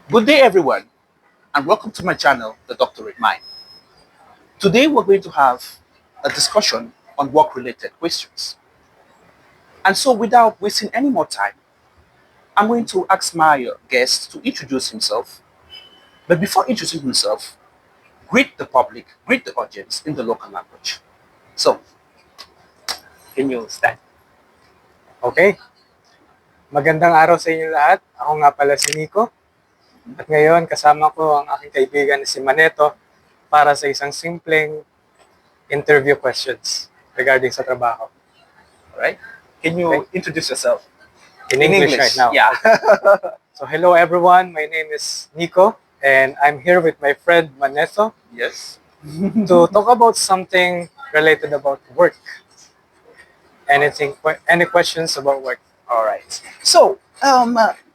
Good day, everyone, and welcome to my channel, The Doctorate Mind. Today, we're going to have a discussion on work-related questions. And so, without wasting any more time, I'm going to ask my guest to introduce himself. But before introducing himself, greet the public, greet the audience in the local language. So, can you start? Okay, magandang araw sa inyo lahat. Ako nga pala si Niko. At ngayon, kasama ko ang aking kaibigan si Maneto para sa isang simpleng interview questions regarding sa trabaho. All right? Can you Okay. introduce yourself In English right now. Yeah. So hello everyone, my name is Niko and I'm here with my friend Maneto Yes. to talk about something related about work. Any questions about work? All right. So,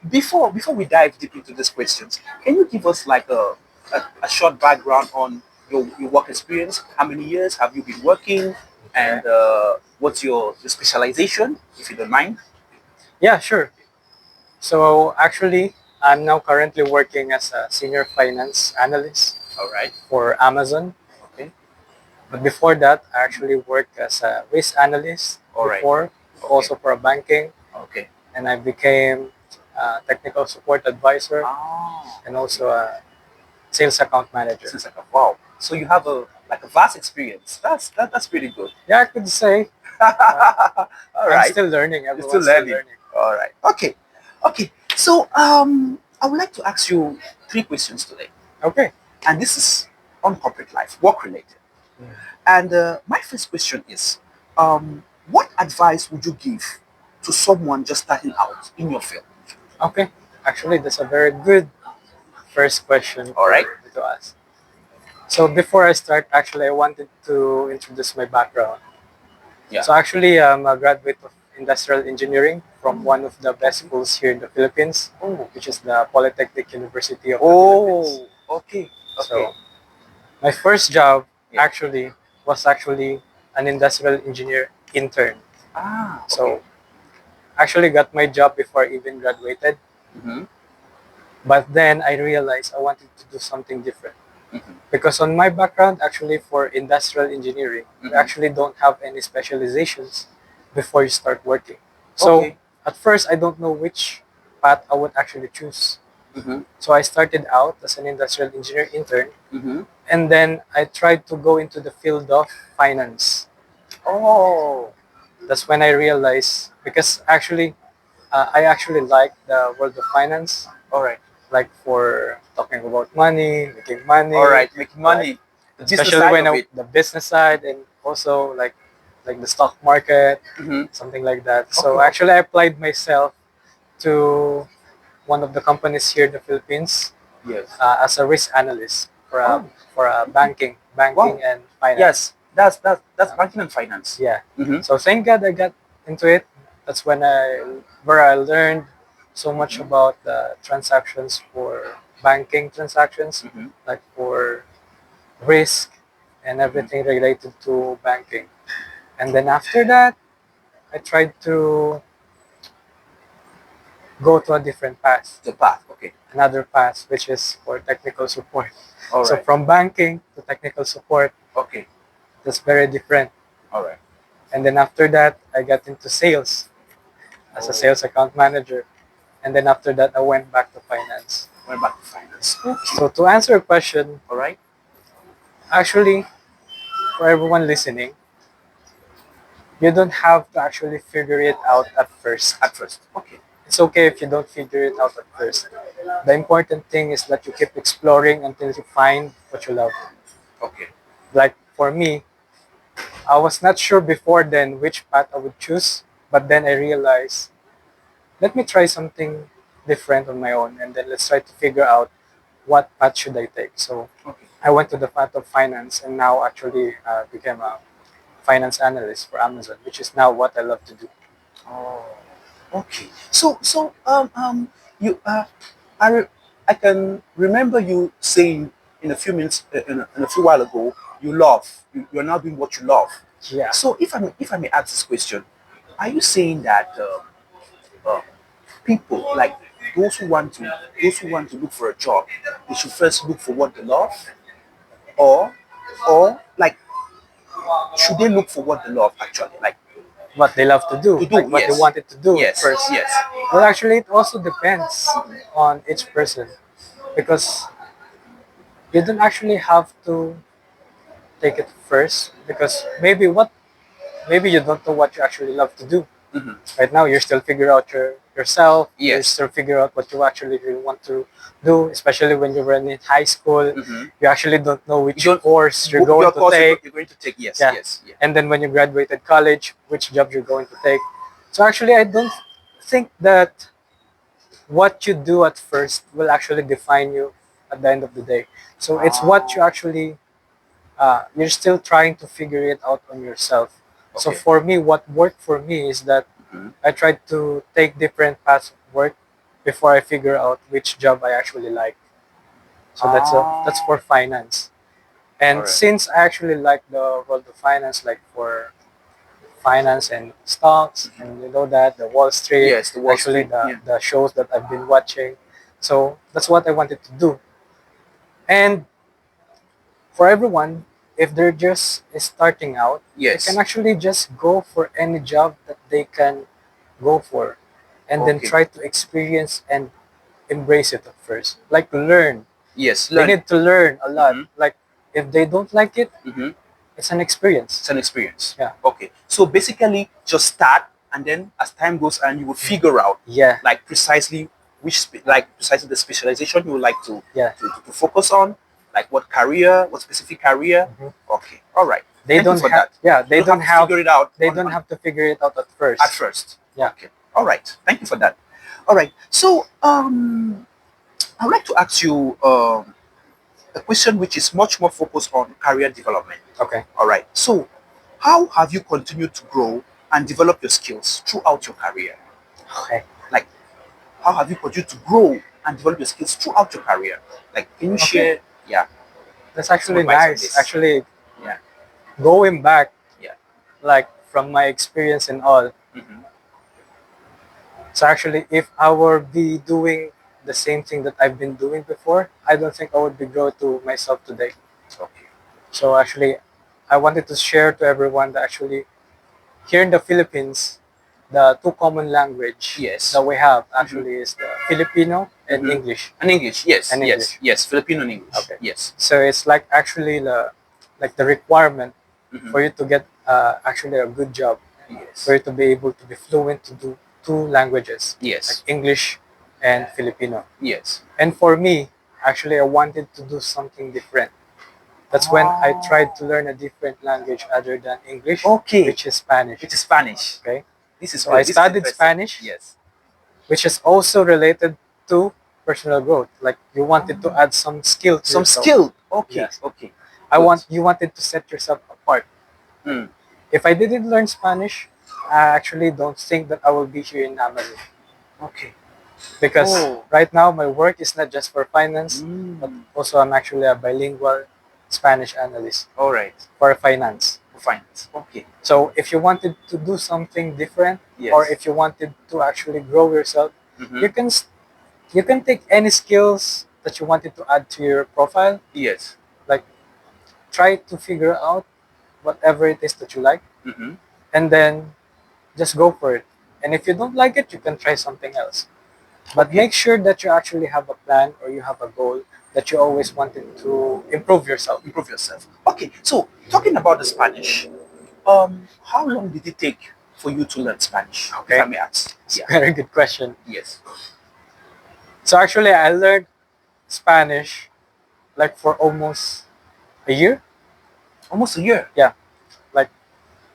before we dive deep into these questions, can you give us like a short background on your work experience? How many years have you been working, and what's your specialization, if you don't mind? Yeah, sure. So actually, I'm now currently working as a Senior Finance Analyst All right. for Amazon. Okay. But before that, I actually worked as a risk analyst All right. before, Okay. also for a banking, Okay. and I became a technical support advisor Ah. and also a sales account manager. Since like wow, so you have a vast experience. That's pretty good. Yeah, I could say All I'm right. still learning. You're Everyone's still still learning. learning. All right. Okay. Okay. So I would like to ask you three questions today, Okay. and this is on corporate life, work related. And my first question is, what advice would you give to someone just starting out in your field? Okay. Actually, that's a very good first question All for right. me to ask. So before I start, actually, I wanted to introduce my background. Yeah. So actually, I'm a graduate of industrial engineering from one of the best schools here in the Philippines, Oh. which is the Polytechnic University of the Philippines. Oh. Okay. Okay. So my first job Yeah. actually was actually an industrial engineer intern. Ah. Okay. So actually got my job before I even graduated. Mm-hmm. But then I realized I wanted to do something different. Mm-hmm. Because on my background, actually for industrial engineering, we Mhm. actually don't have any specializations before you start working. So Okay. at first, I don't know which path I would actually choose. Mm-hmm. So I started out as an industrial engineer intern, Mm-hmm. and then I tried to go into the field of finance. Oh. That's when I realized, because actually, I actually like the world of finance, All right. like for talking about money, making money, All right. Making money. The business especially side when of it. the business side and also like the stock market, Mm-hmm. something like that. So Okay. actually, I applied myself to one of the companies here in the Philippines Yes. as a risk analyst Oh. for a banking Wow. and finance. Yes. That's banking and finance. Yeah. Mm-hmm. So thank God I got into it. That's when I learned so much about the transactions for banking transactions, Mm-hmm. like for risk and everything related to banking. And then after that, I tried to go to a different path, The path. Okay. another path, which is for technical support. All So right. from banking to technical support, Okay. that's very different. All right. And then after that, I got into sales as a Oh. sales account manager. And then after that, I went back to finance. Went back to finance. Okay. So to answer your question, All right. actually, for everyone listening, you don't have to actually figure it out at first. At first. Okay. It's okay if you don't figure it out at first. The important thing is that you keep exploring until you find what you love. Okay. Like for me, I was not sure before then which path I would choose, but then I realized, let me try something different on my own, and then let's try to figure out what path should I take. So Okay. I went to the path of finance, and now actually became a finance analyst for Amazon, which is now what I love to do. Oh. Okay. So you I re- I can remember you saying in a few minutes in a few while ago you love you're now doing what you love. Yeah. So if I may ask this question, are you saying that people like those who want to look for a job, they should first look for what they love, or like should they look for what they love actually? Like what they love to do, to do, like what they yes. wanted to do Yes, first. yes. Well, actually, it also depends on each person because you don't actually have to take it first because maybe you don't know what you actually love to do. Mhm. Right now, you're still figuring out yourself. You're Yes. still figuring out what you actually really want to do, especially when you were in high school. Mhm. You actually don't know which You don't course you're your going to course take. you're going to take. Yes, Yeah. yes, yeah. And then when you graduated college, which job you're going to take. So actually, I don't think that what you do at first will actually define you at the end of the day. So it's what you actually you're still trying to figure it out on yourself. So Okay. for me, what worked for me is that Mhm. I tried to take different paths of work before I figure out which job I actually like. So that's for finance. And Alright. since I actually like the world of finance, like for finance and stocks, and you know that the Wall Street, Yes, the Wall actually Street. the Yeah. the shows that I've been watching. So that's what I wanted to do. And for everyone, if they're just starting out, they Yes. can actually just go for any job that they can go for and then Okay. try to experience and embrace it at first. Like learn. Yes. They Learn. need to learn a lot. Mhm. Like if they don't like it, Mhm. it's an experience. It's an experience. Yeah. Okay. So basically, just start, and then as time goes on, you will figure out Yeah. like precisely like precisely the specialization you would like to Yeah. to focus on, like what career, what specific career. Mhm. Okay. All right. They Thank you don't for have that. yeah, You they don't have don't to have figure it out they don't have to figure it out at first. at first. Yeah. Okay. All right. Thank you for that. All right. So I would like to ask you a question which is much more focused on career development. Okay. All right. So, how have you continued to grow and develop your skills throughout your career? Okay. Like, how have you continued to grow and develop your skills throughout your career? Like, can you Okay. share, yeah, That's some actually advice on nice. this? Actually Yeah, going back yeah. like from my experience and all. Mm-hmm. So actually, if I were be doing the same thing that I've been doing before, I don't think I would be grow to myself today. Okay. So actually, I wanted to share to everyone that actually here in the Philippines, the two common language Yes. that we have Mm-hmm. actually is the Filipino and Mm-hmm. English. And English, yes, And yes, English. yes. Filipino and English, Okay. yes. So it's like actually the requirement Mm-hmm. for you to get actually a good job, Yes, for you to be able to be fluent to do two languages, like yes, English and Filipino. yes. And for me, actually, I wanted to do something different. That's when I tried to learn a different language other than English, Okay. which is Spanish. Which is Spanish. Okay, This is so good. I This is studied interesting. Spanish, Yes. which is also related to personal growth. Like you wanted to add some skill to Some yourself. skill. Okay. Yes. Okay. You wanted to set yourself apart. Mm. If I didn't learn Spanish, I actually don't think that I will be here in Amarillo. Okay. Because Oh. right now my work is not just for finance, but Mm. also I'm actually a bilingual Spanish analyst All right. for finance. Finance. Okay. So if you wanted to do something different, Yes. or if you wanted to actually grow yourself, Mhm. you can take any skills that you wanted to add to your profile. Yes. Like try to figure out whatever it is that you like, Mm-hmm. and then just go for it. And if you don't like it, you can try something else. But Okay. make sure that you actually have a plan or you have a goal that you always wanted to improve yourself. Improve yourself. Okay. So talking about the Spanish, how long did it take for you to learn Spanish? Okay. If I may ask. It's Yeah. a very good question. Yes. So actually, I learned Spanish like for almost a year. Almost a year. Yeah, like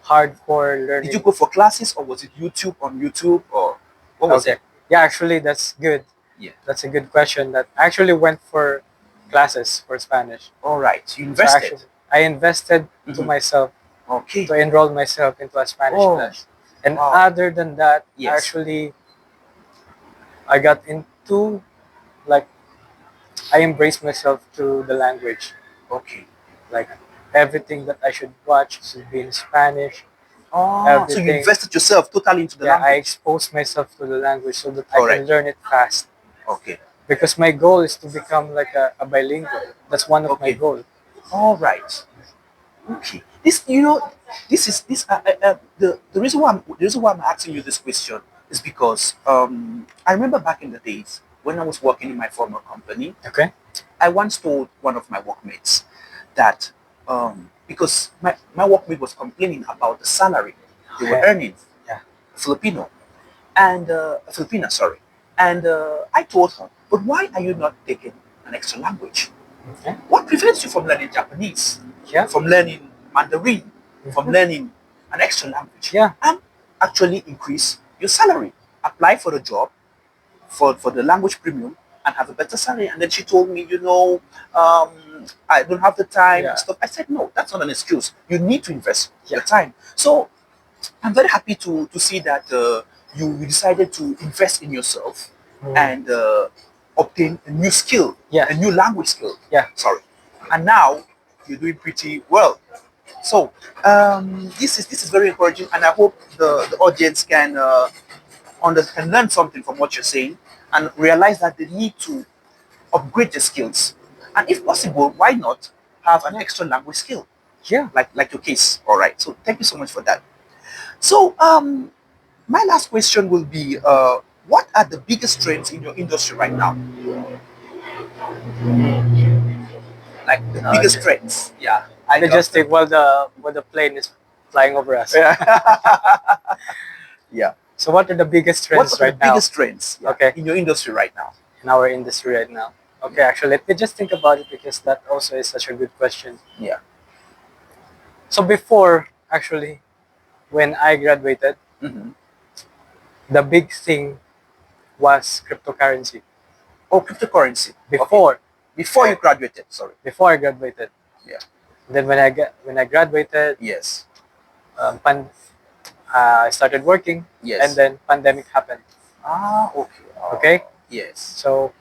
hardcore learning. Did you go for classes, or was it YouTube on YouTube, or what was it? Yeah, actually, that's good. Yeah. That's a good question. That I actually went for classes for Spanish. All right. You So invested. actually, I invested to Mhm. myself Okay. to enroll myself into a Spanish Oh. class. And Wow. other than that, Yes. actually, I got into like I embraced myself to the language. Okay. Like everything that I should watch should be in Spanish. Oh, so you Everything. invested yourself totally into the Yeah, I language. exposed myself to the language so that I All can right. learn it fast. Okay. because my goal is to become like a bilingual. That's one of my Okay. goal. All right. Okay. This, you know, this is this. The reason why I'm asking you this question is because I remember back in the days when I was working in my former company, Okay. I once told one of my workmates that because my workmate was complaining about the salary they were Okay. earning, Yeah. Filipino, and Filipina, sorry. And I told her, but why are you not taking an extra language? Okay. What prevents you from learning Japanese, Yeah. from learning Mandarin, from Mhm. learning an extra language, Yeah. and actually increase your salary? Apply for the job, for the language premium, and have a better salary. And then she told me, I don't have the time and Yeah. stuff. I said, no, that's not an excuse. You need to invest Yeah. your time. So I'm very happy to see that you decided to invest in yourself Mm. and obtain a new skill, Yeah. a new language skill. Yeah. Sorry, and now you're doing pretty well. So this is very encouraging, and I hope the audience can learn something from what you're saying and realize that they need to upgrade their skills, and if possible, why not have an extra language skill Yeah. like your case. All right. So thank you so much for that. So, my last question will be what are the biggest trends in your industry right now? Like the biggest Okay. trends. Yeah. I Let me know. just take while the plane is flying over us. Yeah. Yeah. So what are the biggest What trends are the right now? biggest trends, yeah, Okay. in your industry right now? In our industry right now. Okay, actually, let me just think about it because that also is such a good question. Yeah. So before, actually, when I graduated, Mm-hmm. the big thing was cryptocurrency. Oh, cryptocurrency. Okay. Before, Before you graduated. Sorry. before I graduated. Yeah. Then when I graduated, Yes. um, pan, I started working, and Yes. then pandemic happened. Ah. Okay. Okay, Yes. so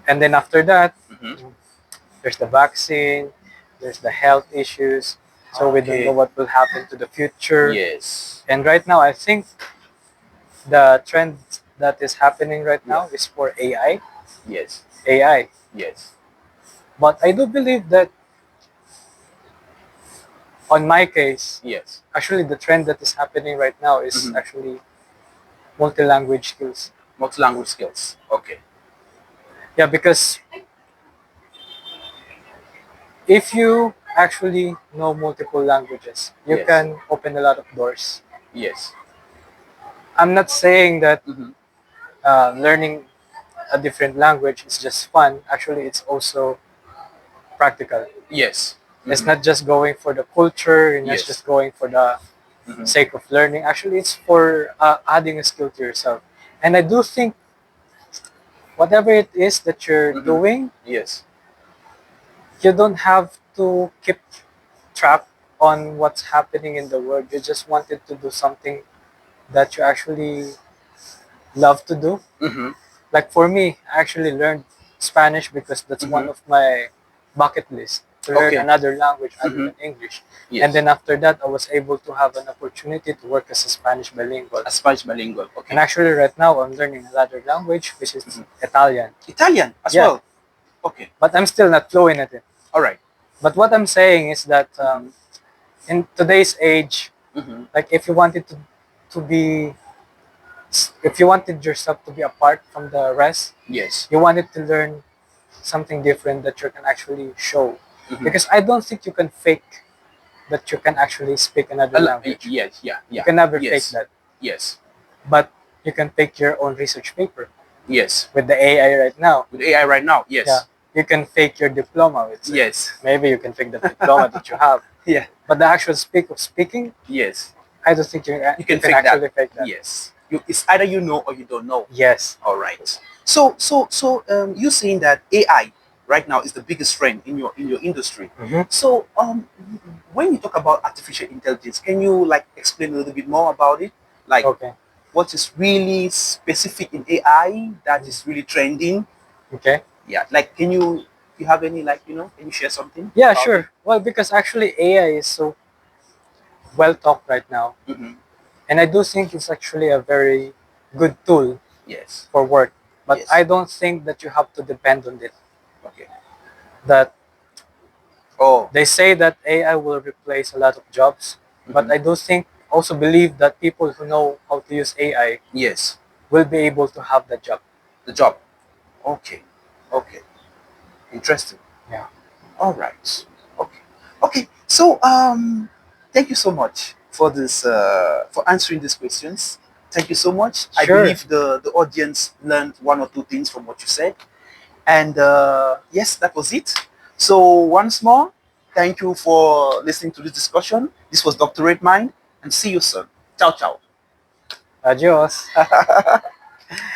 and then after that, Mm-hmm. there's the vaccine, there's the health issues. So we don't know Okay. what will happen to the future. Yes. And right now, I think the trend that is happening right Yeah. now is for AI. Yes. AI. Yes. But I do believe that on my case, Yes. actually the trend that is happening right now is Mm-hmm. actually multi-language skills. Multi-language skills. Okay. Yeah, because if you actually know multiple languages, you Yes. can open a lot of doors. Yes. I'm not saying that Mm-hmm. learning a different language is just fun. Actually, it's also practical. Yes. It's Mm-hmm. not just going for the culture, and it's Yes. just going for the Mm-hmm. sake of learning. Actually, it's for adding a skill to yourself. And I do think whatever it is that you're Mm-hmm. doing, Yes. you don't have to keep track on what's happening in the world. You just wanted to do something that you actually love to do. Mm-hmm. Like for me, I actually learned Spanish because that's Mm-hmm. one of my bucket list to learn Okay. another language other Mm-hmm. than English. Yes. And then after that, I was able to have an opportunity to work as a Spanish bilingual. A Spanish bilingual. Okay. And actually, right now, I'm learning another language, which is Mhm. Italian. Italian as Yeah. well. Okay. But I'm still not fluent at it. All right. But what I'm saying is that Mhm. in today's age, Mm-hmm. like if you wanted to be, if you wanted yourself to be apart from the rest, Yes. you wanted to learn something different that you can actually show. Mm-hmm. Because I don't think you can fake that you can actually speak another language. Yes. Yeah. You Yeah. can never fake Yes. that. Yes. But you can fake your own research paper Yes. with the AI right now. With AI right now. Yes. Yeah. You can fake your diploma with it. Yes. Maybe you can fake the diploma that you have. Yeah. But the actual speaking, Yes. I don't think You can you can fake that. actually fake that. Yes. It's either you know or you don't know. Yes. All right. So you're saying that AI right now is the biggest trend in your industry. Mhm. So when you talk about artificial intelligence, can you like explain a little bit more about it? Like Okay. what is really specific in AI that is really trending? Okay. Yeah. Like you have any like can you share something Yeah, about sure. Well, because actually AI is so well talked right now. it? Mm-hmm. And I do think it's actually a very good tool Yes. for work. But Yes. I don't think that you have to depend on it. Okay. That Oh. they say that AI will replace a lot of jobs, but Mhm. I do think, also believe that people who know how to use AI Yes. will be able to have the job. The job. Okay. Okay. Interesting. Yeah. All right. Okay. Okay. So thank you so much for this for answering these questions. Thank you so much. I Sure. believe the audience learned one or two things from what you said. And yes, that was it. So once more, thank you for listening to this discussion. This was Doctorate Mind, and see you soon. Ciao, ciao. Adios.